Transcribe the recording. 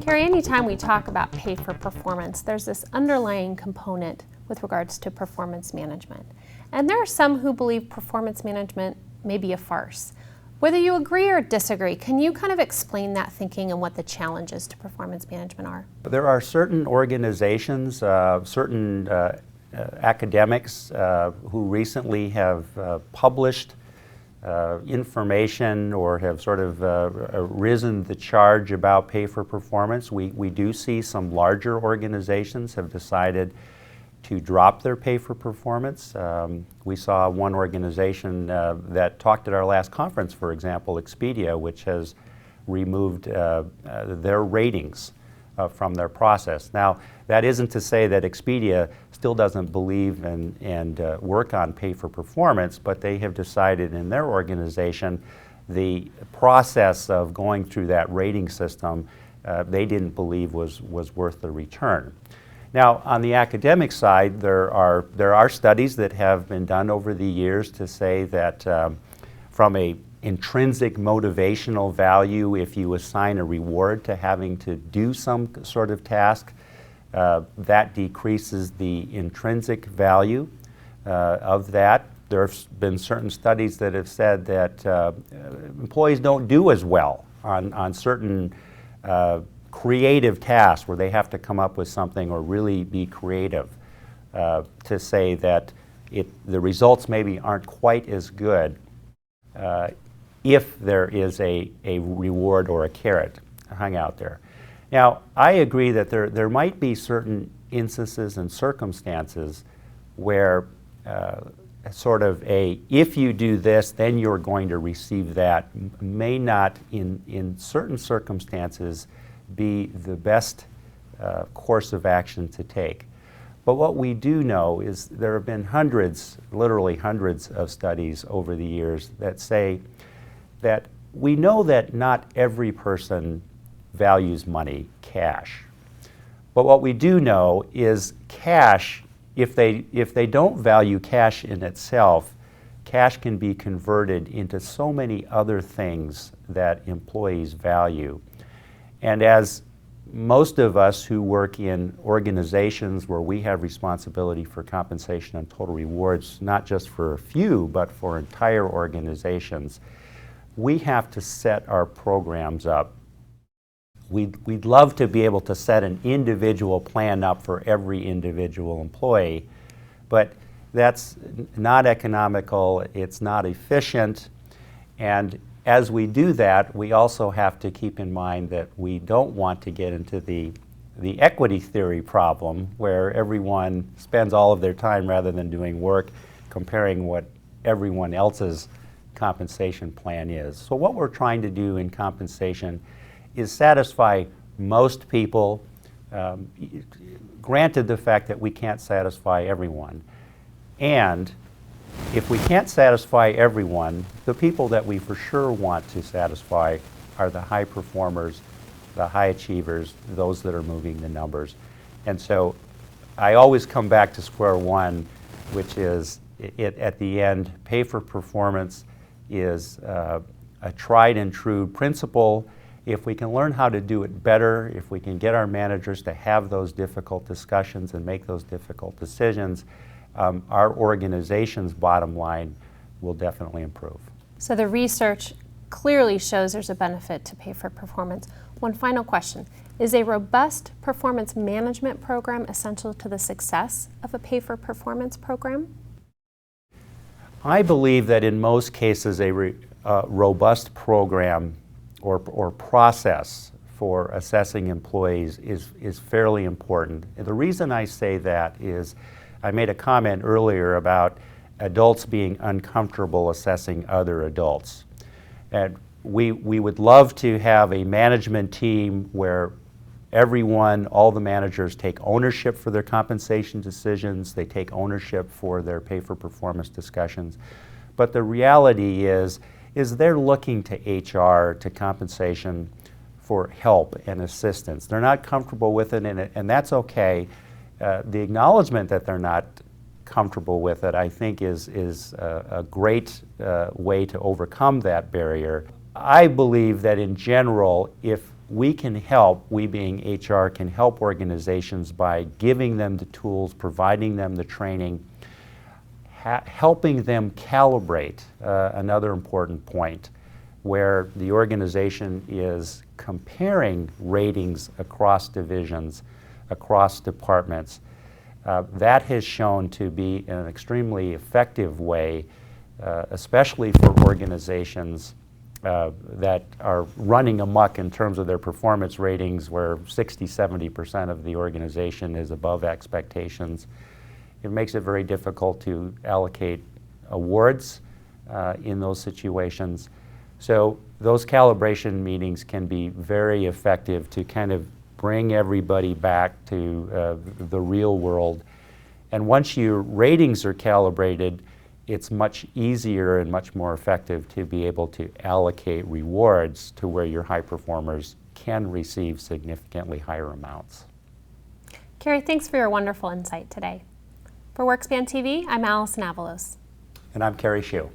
Kerry, anytime we talk about pay for performance, there's this underlying component with regards to performance management. And there are some who believe performance management may be a farce. Whether you agree or disagree, can you kind of explain that thinking and what the challenges to performance management are? There are certain organizations, certain academics who recently have published information or have sort of risen the charge about pay for performance. We do see some larger organizations have decided to drop their pay for performance. We saw one organization that talked at our last conference, for example, Expedia, which has removed their ratings from their process. Now, that isn't to say that Expedia still doesn't believe and work on pay for performance, but they have decided in their organization the process of going through that rating system they didn't believe was worth the return. Now, on the academic side, there are studies that have been done over the years to say that from a intrinsic motivational value, if you assign a reward to having to do some sort of task, that decreases the intrinsic value of that. There have been certain studies that have said that employees don't do as well on certain creative tasks where they have to come up with something or really be creative, to say that the results maybe aren't quite as good if there is a reward or a carrot hung out there. Now, I agree that there might be certain instances and circumstances where sort of if you do this, then you're going to receive that, may not in certain circumstances be the best course of action to take. But what we do know is there have been hundreds, literally hundreds of studies over the years that say that we know that not every person values money, cash. But what we do know is cash, if they don't value cash in itself, cash can be converted into so many other things that employees value. And as most of us who work in organizations where we have responsibility for compensation and total rewards, not just for a few, but for entire organizations, we have to set our programs up. We'd love to be able to set an individual plan up for every individual employee, but that's not economical, it's not efficient, and as we do that, we also have to keep in mind that we don't want to get into the equity theory problem where everyone spends all of their time rather than doing work comparing what everyone else's compensation plan is. So what we're trying to do in compensation is satisfy most people, granted the fact that we can't satisfy everyone. And if we can't satisfy everyone, the people that we for sure want to satisfy are the high performers, the high achievers, those that are moving the numbers. And so I always come back to square one, which is at the end, pay for performance is a tried and true principle. If we can learn how to do it better, if we can get our managers to have those difficult discussions and make those difficult decisions, our organization's bottom line will definitely improve. So the research clearly shows there's a benefit to pay for performance. One final question. Is a robust performance management program essential to the success of a pay for performance program? I believe that in most cases a robust program or process for assessing employees is fairly important. And the reason I say that is I made a comment earlier about adults being uncomfortable assessing other adults. And we would love to have a management team where everyone, all the managers take ownership for their compensation decisions, they take ownership for their pay for performance discussions. But the reality is they're looking to HR, to compensation for help and assistance. They're not comfortable with it, and that's okay. The acknowledgement that they're not comfortable with it, I think, is a great way to overcome that barrier. I believe that in general, if we can help, we being HR, can help organizations by giving them the tools, providing them the training, helping them calibrate, another important point, where the organization is comparing ratings across divisions, across departments. That has shown to be an extremely effective way, especially for organizations that are running amok in terms of their performance ratings, where 60–70% of the organization is above expectations. It makes it very difficult to allocate awards in those situations. So those calibration meetings can be very effective to kind of bring everybody back to the real world. And once your ratings are calibrated, it's much easier and much more effective to be able to allocate rewards to where your high performers can receive significantly higher amounts. Kerry, thanks for your wonderful insight today. For WorkSpan TV, I'm Allison Avalos. And I'm Kerry Chou.